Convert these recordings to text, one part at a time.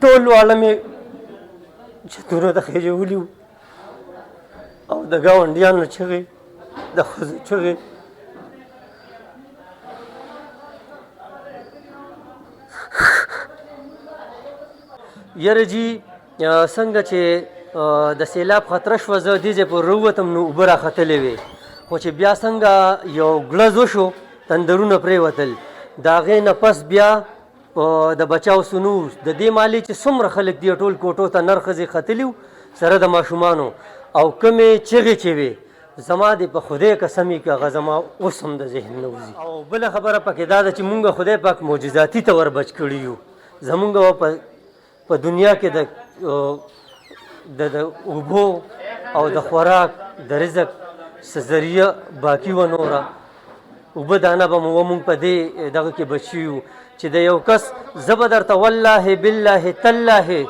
ټول واړه مې چتونه د خېجولي وو او د ګاونډیانو چغې د ښځو چغې یاره جي څنګه چې د سیلاب خطره شوه زه دې ځای پورې راووتم نو اوبه راختلې وې خو چې بیا څنګه یو ګړز وشو تندرونه پرېوتل د هغې نه پس بیا د بچاو سنو د دې مالې چې څومره خلک دي ټول کوټو ته نر ښځې ختلي وو سره د ماشومانو او کومې چغې چې وې زما دې په خدای قسمې که هغه زما اوس هم د ذهن نه وځي او بله خبره پکې دا ده چې مونږ خدای پاک معجزاتي طور بچ کړي یو زمونږ په دنیا کې د اوبو او د خوراک د رزق څه ذریعه باقي وه نوره اوبه دانه به مونږ په دې دغه کې بچ یو چې د یو کس زه به درته والله بالله تالله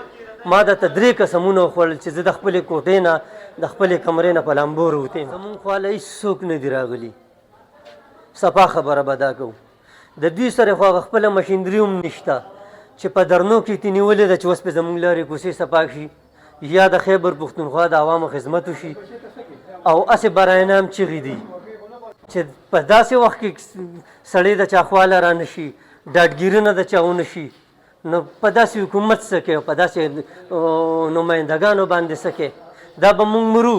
ما درته 3 قسمونه وخوړل چې زه د خپلې کوټې نه د خپلې کمرې نه په لامبو راوتې یم زمونږ خواله هېڅوک نه دي راغلي صفا خبره به دا کوو د دوی سره خو هغه خپله مشینري هم نشته چې په درنو کې تې نیولې ده چې اوس پې زمونږ لارې کوڅې صفا شي یا د خیبر پښتونخوا د عوامو خدمت وشي او هسې برای نام چغې دي چې په داسې وخت کې سړی د چا خواله را نه شي ډاډګیرنه د چا ونه شي نو په داسې حکومت څه کوي او په داسې نمایندګانو باندې څه کوي دا به مونږ مرو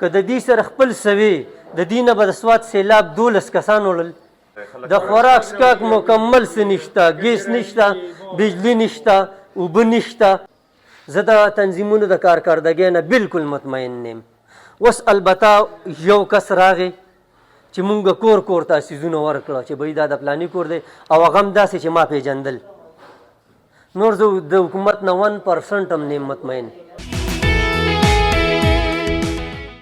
که د دې سره خپل سوي د دې نه به د سوات سیلاب 12 کسان وړل د خوراک څښاک مکمل څه نشته ګیس نشته بجلی نشته اوبه نشته زه د تنظیمونو د کارکردګۍ نه بلکل مطمئن نیم اوس البته یو کس راغی چې مونږ کور کور ته څیزونه ورکړه چې بهی دا د پلاني کور دی او هغه هم داسې چې ما پیژندل نور زه د حکومت نه 1% هم نیم مطمئن